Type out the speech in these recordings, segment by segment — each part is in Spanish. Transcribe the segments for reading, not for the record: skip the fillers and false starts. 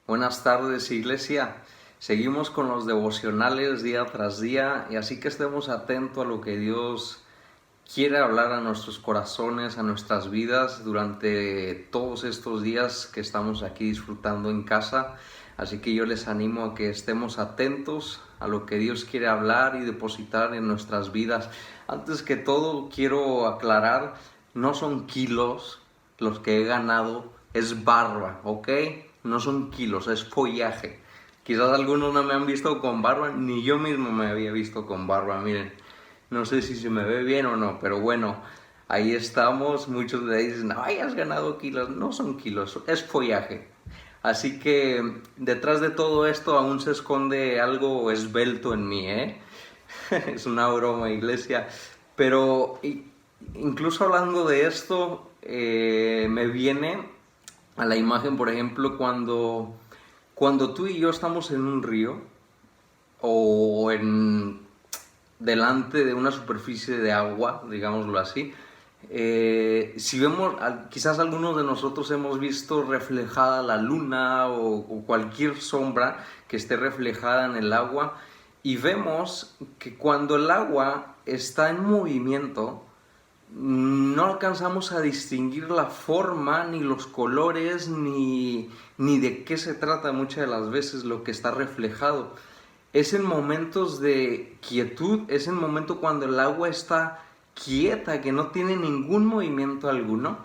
Buenas tardes, iglesia. Seguimos con los devocionales día tras día y así que estemos atentos a lo que Dios quiere hablar a nuestros corazones, a nuestras vidas durante todos estos días que estamos aquí disfrutando en casa. Así que yo les animo a que estemos atentos a lo que Dios quiere hablar y depositar en nuestras vidas. Antes que todo, quiero aclarar, no son kilos los que he ganado, es barba, ¿ok? No son kilos, es follaje. Quizás algunos no me han visto con barba, ni yo mismo me había visto con barba, miren. No sé si se me ve bien o no, pero bueno, ahí estamos. Muchos de ahí dicen, ay, has ganado kilos. No son kilos, es follaje. Así que detrás de todo esto aún se esconde algo esbelto en mí, ¿eh? Es una broma, iglesia. Pero incluso hablando de esto, me viene a la imagen, por ejemplo, cuando tú y yo estamos en un río o delante de una superficie de agua, digámoslo así. Si vemos, quizás algunos de nosotros hemos visto reflejada la luna o cualquier sombra que esté reflejada en el agua, y vemos que cuando el agua está en movimiento, no alcanzamos a distinguir la forma, ni los colores, ni de qué se trata muchas de las veces lo que está reflejado. Es en momentos de quietud, es en momento cuando el agua está quieta, que no tiene ningún movimiento alguno,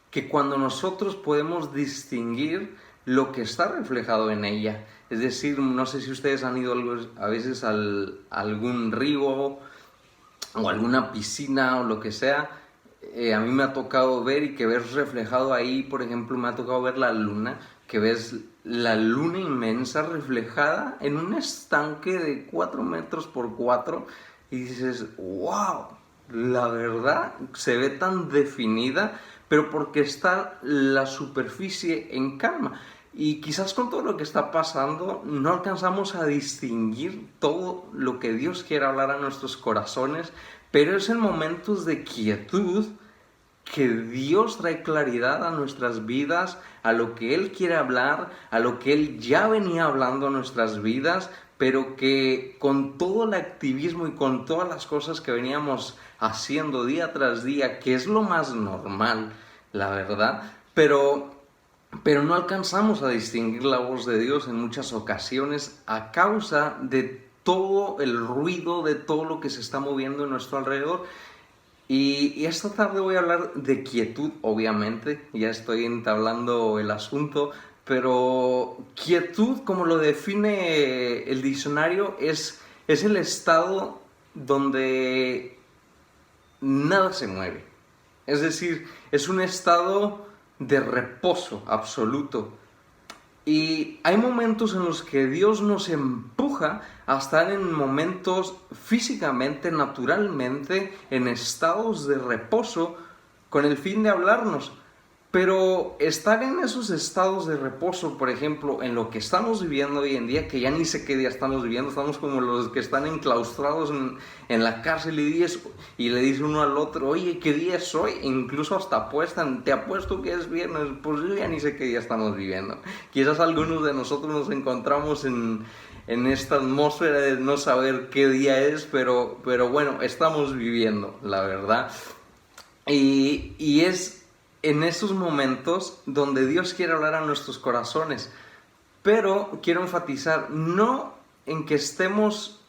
que cuando nosotros podemos distinguir lo que está reflejado en ella. Es decir, no sé si ustedes han ido a veces a algún río o alguna piscina o lo que sea. A mí me ha tocado ver y que ves reflejado ahí, por ejemplo, me ha tocado ver la luna, que ves la luna inmensa reflejada en un estanque de 4 metros por 4 y dices, wow, la verdad se ve tan definida, pero porque está la superficie en calma. Y quizás con todo lo que está pasando no alcanzamos a distinguir todo lo que Dios quiere hablar a nuestros corazones, pero es en momentos de quietud que Dios trae claridad a nuestras vidas, a lo que Él quiere hablar, a lo que Él ya venía hablando a nuestras vidas, pero que con todo el activismo y con todas las cosas que veníamos haciendo día tras día, que es lo más normal, la verdad, pero no alcanzamos a distinguir la voz de Dios en muchas ocasiones a causa de todo el ruido, de todo lo que se está moviendo en nuestro alrededor. Y esta tarde voy a hablar de quietud, obviamente, ya estoy entablando el asunto, pero quietud, como lo define el diccionario, es el estado donde nada se mueve. Es decir, es un estado de reposo absoluto. Y hay momentos en los que Dios nos empuja a estar en momentos físicamente, naturalmente, en estados de reposo con el fin de hablarnos. Pero estar en esos estados de reposo, por ejemplo, en lo que estamos viviendo hoy en día, que ya ni sé qué día estamos viviendo, estamos como los que están enclaustrados en la cárcel y le dice uno al otro, oye, ¿qué día es hoy? E incluso hasta apuestan, te apuesto que es viernes, pues yo ya ni sé qué día estamos viviendo. Quizás algunos de nosotros nos encontramos en esta atmósfera de no saber qué día es, pero bueno, estamos viviendo, la verdad. Y es en esos momentos donde Dios quiere hablar a nuestros corazones. Pero quiero enfatizar, no en que estemos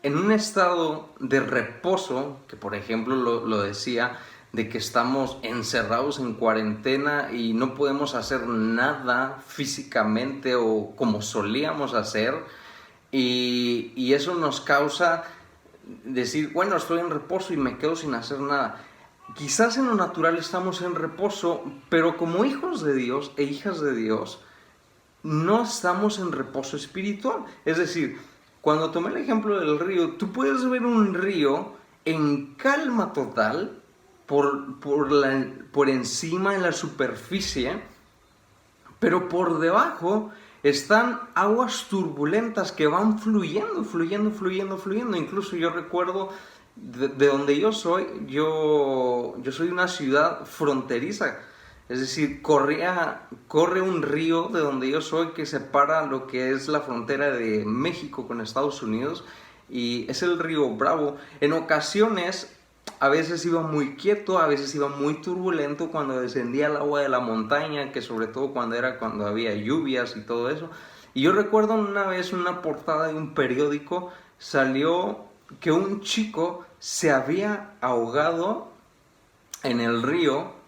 en un estado de reposo, que por ejemplo lo decía, de que estamos encerrados en cuarentena y no podemos hacer nada físicamente o como solíamos hacer, y eso nos causa decir, bueno, estoy en reposo y me quedo sin hacer nada. Quizás en lo natural estamos en reposo, pero como hijos de Dios e hijas de Dios, no estamos en reposo espiritual. Es decir, cuando tomé el ejemplo del río, tú puedes ver un río en calma total, por encima, en la superficie, pero por debajo están aguas turbulentas que van fluyendo. Incluso yo recuerdo de donde yo soy de una ciudad fronteriza. Es decir, corre un río de donde yo soy que separa lo que es la frontera de México con Estados Unidos, y es el río Bravo. En ocasiones, a veces iba muy quieto, a veces iba muy turbulento cuando descendía el agua de la montaña, que sobre todo cuando había lluvias y todo eso. Y yo recuerdo una vez una portada de un periódico, salió que un chico se había ahogado en el río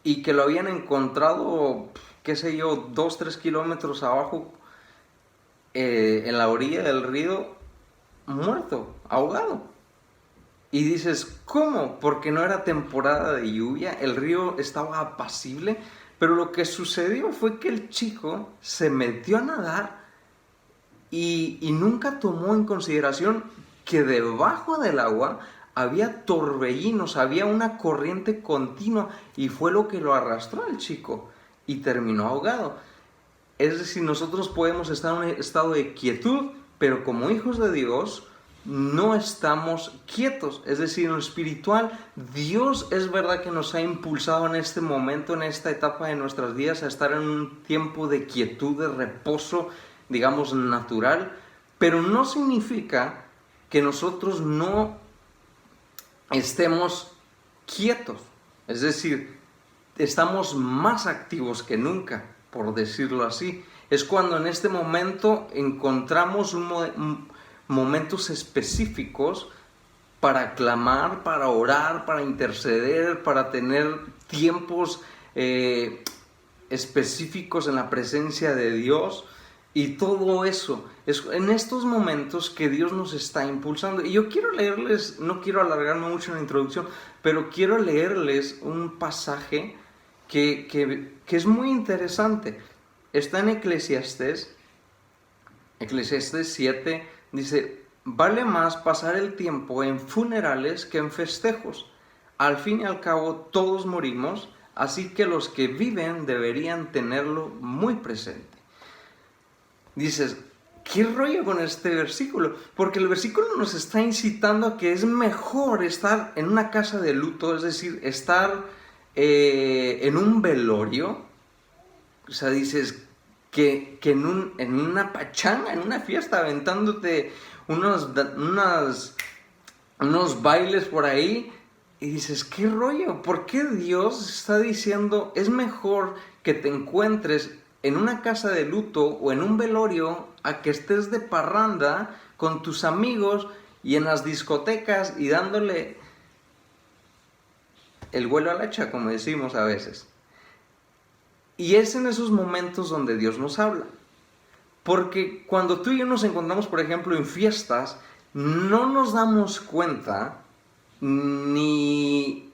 y que lo habían encontrado, qué sé yo, 2-3 kilómetros abajo, en la orilla del río, muerto, ahogado. Y dices, ¿cómo? Porque no era temporada de lluvia, el río estaba apacible, pero lo que sucedió fue que el chico se metió a nadar y nunca tomó en consideración que debajo del agua había torbellinos, había una corriente continua, y fue lo que lo arrastró al chico y terminó ahogado. Es decir, nosotros podemos estar en un estado de quietud, pero como hijos de Dios no estamos quietos. Es decir, en lo espiritual, Dios es verdad que nos ha impulsado en este momento, en esta etapa de nuestras vidas, a estar en un tiempo de quietud, de reposo, digamos, natural, pero no significa que nosotros no estemos quietos. Es decir, estamos más activos que nunca, por decirlo así. Es cuando en este momento encontramos momentos específicos para clamar, para orar, para interceder, para tener tiempos específicos en la presencia de Dios. Y todo eso es en estos momentos que Dios nos está impulsando. Y yo quiero leerles, no quiero alargarme mucho en la introducción, pero quiero leerles un pasaje que es muy interesante. Está en Eclesiastés 7, dice: vale más pasar el tiempo en funerales que en festejos. Al fin y al cabo todos morimos, así que los que viven deberían tenerlo muy presente. Dices, ¿qué rollo con este versículo? Porque el versículo nos está incitando a que es mejor estar en una casa de luto, es decir, estar en un velorio. O sea, dices que en una pachanga, en una fiesta, aventándote unos bailes por ahí. Y dices, ¿qué rollo? ¿Por qué Dios está diciendo es mejor que te encuentres en una casa de luto o en un velorio a que estés de parranda con tus amigos y en las discotecas y dándole el vuelo al hacha, como decimos a veces? Y es en esos momentos donde Dios nos habla. Porque cuando tú y yo nos encontramos, por ejemplo, en fiestas, no nos damos cuenta ni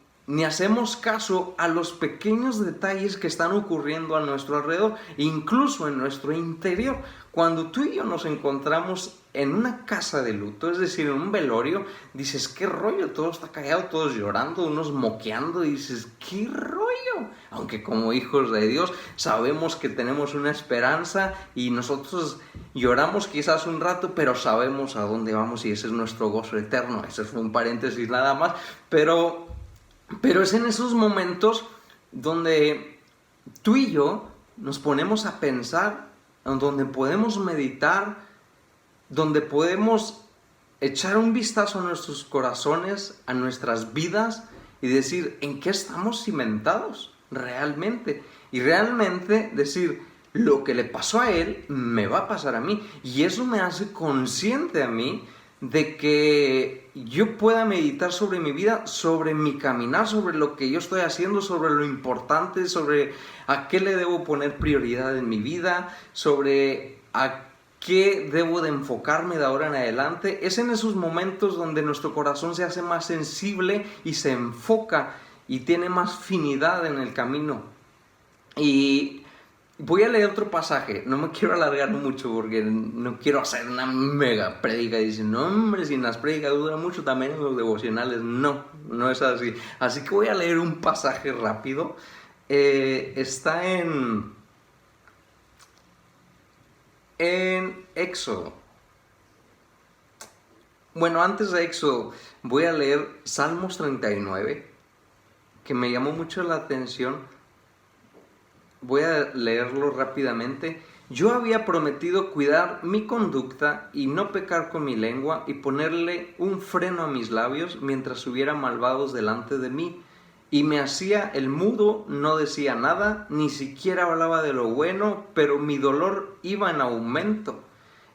hacemos caso a los pequeños detalles que están ocurriendo a nuestro alrededor, incluso en nuestro interior. Cuando tú y yo nos encontramos en una casa de luto, es decir, en un velorio, dices, ¿qué rollo? Todo está callado, todos llorando, unos moqueando, y dices, ¿qué rollo? Aunque como hijos de Dios sabemos que tenemos una esperanza y nosotros lloramos quizás un rato, pero sabemos a dónde vamos y ese es nuestro gozo eterno. Ese fue un paréntesis nada más, pero es en esos momentos donde tú y yo nos ponemos a pensar, donde podemos meditar, donde podemos echar un vistazo a nuestros corazones, a nuestras vidas y decir, ¿en qué estamos cimentados realmente? Y realmente decir, lo que le pasó a él me va a pasar a mí. Y eso me hace consciente a mí de que yo pueda meditar sobre mi vida, sobre mi caminar, sobre lo que yo estoy haciendo, sobre lo importante, sobre a qué le debo poner prioridad en mi vida, sobre a qué debo de enfocarme de ahora en adelante. Es en esos momentos donde nuestro corazón se hace más sensible y se enfoca y tiene más finidad en el camino. Y voy a leer otro pasaje, no me quiero alargar mucho porque no quiero hacer una mega prédica. Dicen, no hombre, si en las prédicas duran mucho, también en los devocionales. No es así. Así que voy a leer un pasaje rápido. Está en Éxodo. Bueno, antes de Éxodo, voy a leer Salmos 39, que me llamó mucho la atención voy a leerlo rápidamente. Yo había prometido cuidar mi conducta y no pecar con mi lengua y ponerle un freno a mis labios mientras hubiera malvados delante de mí. Y me hacía el mudo, no decía nada, ni siquiera hablaba de lo bueno, pero mi dolor iba en aumento.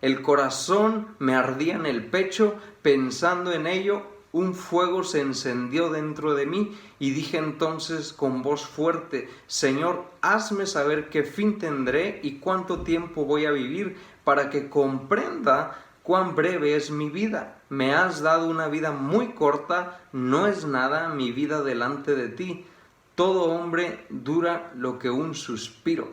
El corazón me ardía en el pecho, pensando en ello, un fuego se encendió dentro de mí y dije entonces con voz fuerte: Señor, hazme saber qué fin tendré y cuánto tiempo voy a vivir para que comprenda cuán breve es mi vida. Me has dado una vida muy corta, no es nada mi vida delante de ti. Todo hombre dura lo que un suspiro.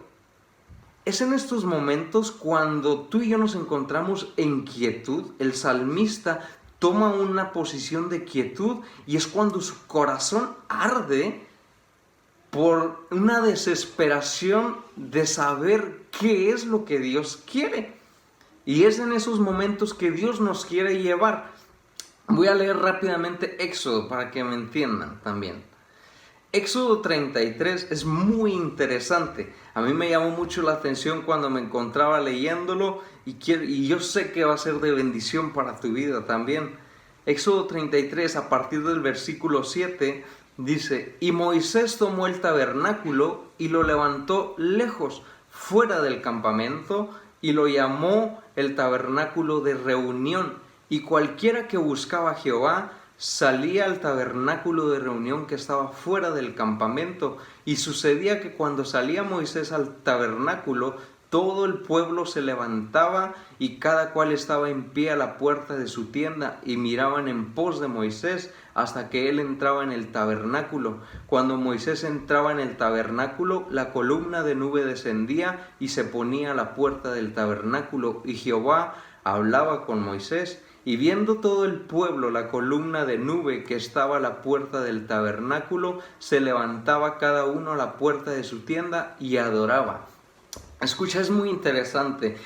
Es en estos momentos cuando tú y yo nos encontramos en quietud. El salmista toma una posición de quietud y es cuando su corazón arde por una desesperación de saber qué es lo que Dios quiere. Y es en esos momentos que Dios nos quiere llevar. Voy a leer rápidamente Éxodo para que me entiendan también. Éxodo 33 es muy interesante. A mí me llamó mucho la atención cuando me encontraba leyéndolo y yo sé que va a ser de bendición para tu vida también. Éxodo 33, a partir del versículo 7, dice: Y Moisés tomó el tabernáculo y lo levantó lejos, fuera del campamento, y lo llamó el tabernáculo de reunión. Y cualquiera que buscaba a Jehová salía al tabernáculo de reunión que estaba fuera del campamento. Y sucedía que cuando salía Moisés al tabernáculo, todo el pueblo se levantaba y cada cual estaba en pie a la puerta de su tienda y miraban en pos de Moisés hasta que él entraba en el tabernáculo. Cuando Moisés entraba en el tabernáculo, la columna de nube descendía y se ponía a la puerta del tabernáculo, y Jehová hablaba con Moisés. Y viendo todo el pueblo la columna de nube que estaba a la puerta del tabernáculo, se levantaba cada uno a la puerta de su tienda y adoraba. Escucha, es muy interesante.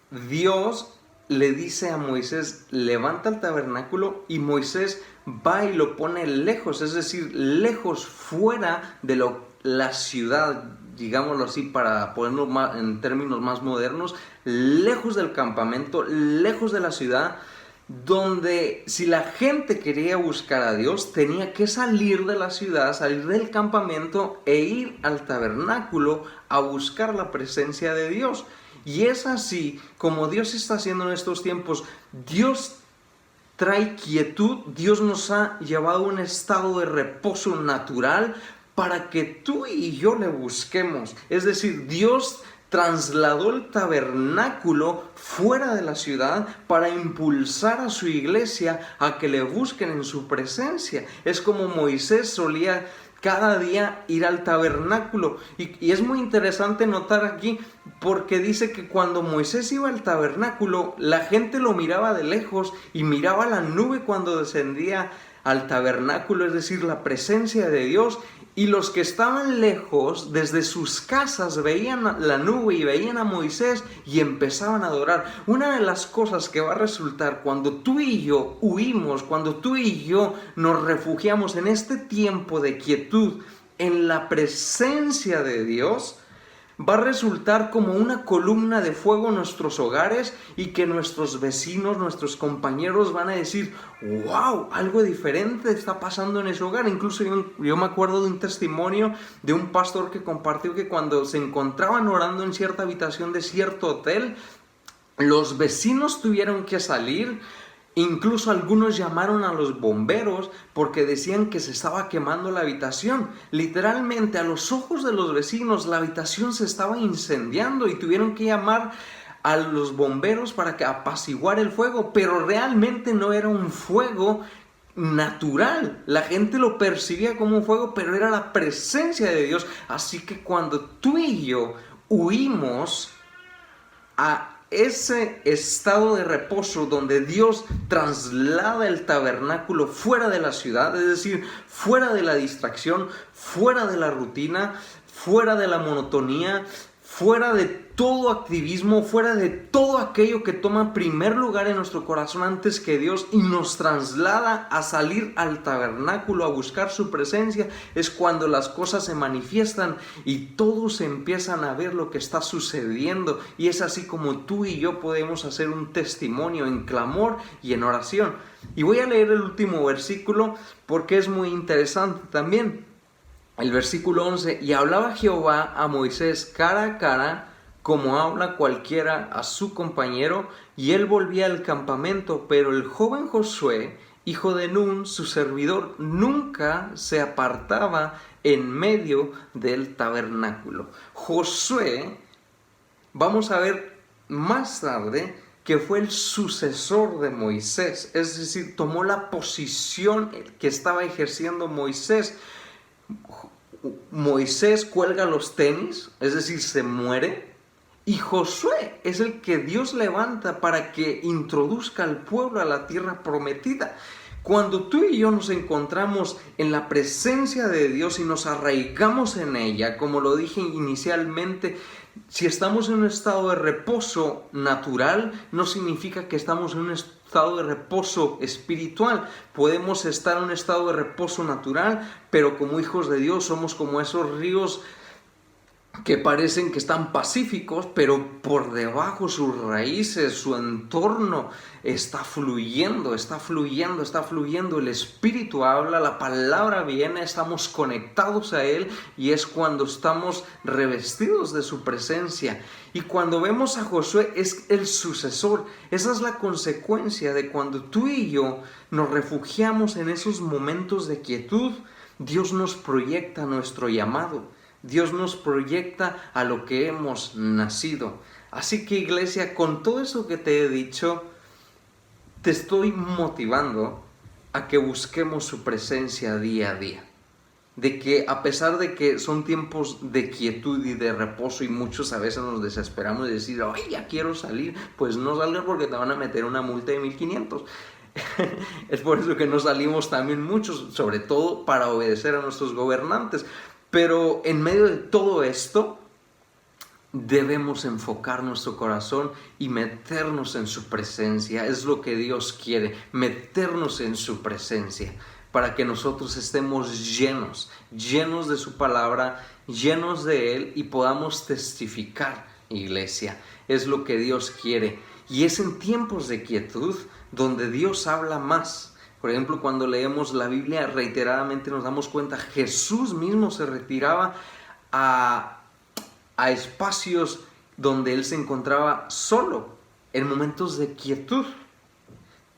Dios le dice a Moisés: levanta el tabernáculo, y Moisés va y lo pone lejos, es decir, lejos, fuera de la ciudad, digámoslo así para ponerlo en términos más modernos, lejos del campamento, lejos de la ciudad, donde si la gente quería buscar a Dios, tenía que salir de la ciudad, salir del campamento e ir al tabernáculo a buscar la presencia de Dios. Y es así como Dios está haciendo en estos tiempos. Dios trae quietud, Dios nos ha llevado a un estado de reposo natural para que tú y yo le busquemos. Es decir, Dios trasladó el tabernáculo fuera de la ciudad para impulsar a su iglesia a que le busquen en su presencia. Es como Moisés solía cada día ir al tabernáculo. Y es muy interesante notar aquí, porque dice que cuando Moisés iba al tabernáculo, la gente lo miraba de lejos y miraba la nube cuando descendía al tabernáculo, es decir, la presencia de Dios. Y los que estaban lejos, desde sus casas, veían la nube y veían a Moisés y empezaban a adorar. Una de las cosas que va a resultar cuando tú y yo huimos, cuando tú y yo nos refugiamos en este tiempo de quietud, en la presencia de Dios, va a resultar como una columna de fuego en nuestros hogares, y que nuestros vecinos, nuestros compañeros van a decir: ¡wow! Algo diferente está pasando en ese hogar. Incluso yo me acuerdo de un testimonio de un pastor que compartió que cuando se encontraban orando en cierta habitación de cierto hotel, los vecinos tuvieron que salir. Incluso algunos llamaron a los bomberos porque decían que se estaba quemando la habitación. Literalmente, a los ojos de los vecinos, la habitación se estaba incendiando y tuvieron que llamar a los bomberos para que apaciguar el fuego. Pero realmente no era un fuego natural. La gente lo percibía como un fuego, pero era la presencia de Dios. Así que cuando tú y yo huimos a ese estado de reposo donde Dios traslada el tabernáculo fuera de la ciudad, es decir, fuera de la distracción, fuera de la rutina, fuera de la monotonía, fuera de todo activismo, fuera de todo aquello que toma primer lugar en nuestro corazón antes que Dios y nos traslada a salir al tabernáculo a buscar su presencia, es cuando las cosas se manifiestan y todos empiezan a ver lo que está sucediendo, y es así como tú y yo podemos hacer un testimonio en clamor y en oración. Y voy a leer el último versículo porque es muy interesante también. El versículo 11, y hablaba Jehová a Moisés cara a cara, como habla cualquiera a su compañero, y él volvía al campamento, pero el joven Josué, hijo de Nun, su servidor, nunca se apartaba en medio del tabernáculo. Josué, vamos a ver más tarde, que fue el sucesor de Moisés, es decir, tomó la posición que estaba ejerciendo Moisés. Moisés cuelga los tenis, es decir, se muere, y Josué es el que Dios levanta para que introduzca al pueblo a la tierra prometida. Cuando tú y yo nos encontramos en la presencia de Dios y nos arraigamos en ella, como lo dije inicialmente, si estamos en un estado de reposo natural, no significa que estamos en un estado de reposo espiritual. Podemos estar en un estado de reposo natural, pero como hijos de Dios somos como esos ríos que parecen que están pacíficos, pero por debajo sus raíces, su entorno está fluyendo. El Espíritu habla, la palabra viene, estamos conectados a Él y es cuando estamos revestidos de su presencia. Y cuando vemos a Josué es el sucesor. Esa es la consecuencia de cuando tú y yo nos refugiamos en esos momentos de quietud. Dios nos proyecta nuestro llamado. Dios nos proyecta a lo que hemos nacido. Así que, iglesia, con todo eso que te he dicho, te estoy motivando a que busquemos su presencia día a día. De que a pesar de que son tiempos de quietud y de reposo y muchos a veces nos desesperamos y decir, ¡ay, ya quiero salir! Pues no salgas porque te van a meter una multa de 1,500. Es por eso que no salimos también muchos, sobre todo para obedecer a nuestros gobernantes. Pero en medio de todo esto, debemos enfocar nuestro corazón y meternos en su presencia. Es lo que Dios quiere, meternos en su presencia, para que nosotros estemos llenos de su palabra, llenos de Él y podamos testificar, iglesia. Es lo que Dios quiere. Y es en tiempos de quietud donde Dios habla más. Por ejemplo, cuando leemos la Biblia reiteradamente nos damos cuenta, Jesús mismo se retiraba a espacios donde Él se encontraba solo, en momentos de quietud.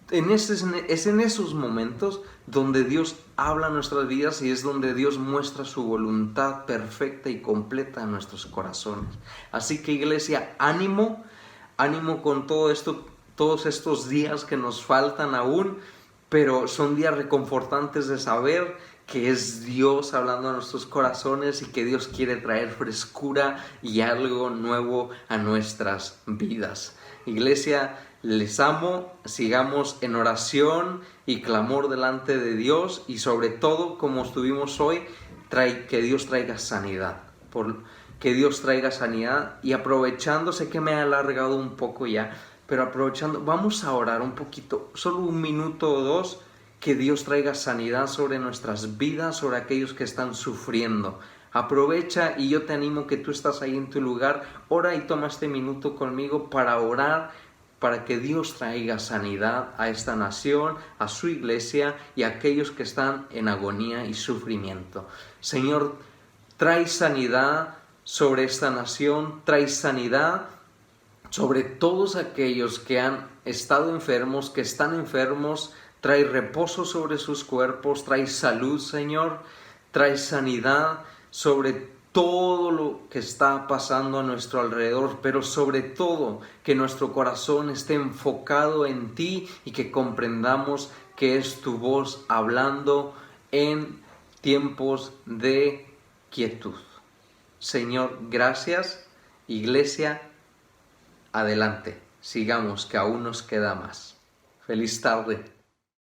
Es en esos momentos donde Dios habla en nuestras vidas y es donde Dios muestra su voluntad perfecta y completa en nuestros corazones. Así que, iglesia, ánimo con todo esto, todos estos días que nos faltan aún, pero son días reconfortantes de saber que es Dios hablando a nuestros corazones y que Dios quiere traer frescura y algo nuevo a nuestras vidas. Iglesia, les amo, sigamos en oración y clamor delante de Dios y sobre todo, como estuvimos hoy, que Dios traiga sanidad. Que Dios traiga sanidad y aprovechando, sé que me he alargado un poco ya, pero aprovechando, vamos a orar un poquito, solo 1 minuto o 2, que Dios traiga sanidad sobre nuestras vidas, sobre aquellos que están sufriendo. Aprovecha y yo te animo que tú estás ahí en tu lugar, ora y toma este minuto conmigo para orar, para que Dios traiga sanidad a esta nación, a su iglesia y a aquellos que están en agonía y sufrimiento. Señor, trae sanidad sobre esta nación, trae sanidad sobre todos aquellos que han estado enfermos, que están enfermos. Trae reposo sobre sus cuerpos, trae salud, Señor, trae sanidad sobre todo lo que está pasando a nuestro alrededor, pero sobre todo que nuestro corazón esté enfocado en ti y que comprendamos que es tu voz hablando en tiempos de quietud. Señor, gracias. Iglesia, adelante, sigamos, que aún nos queda más. Feliz tarde.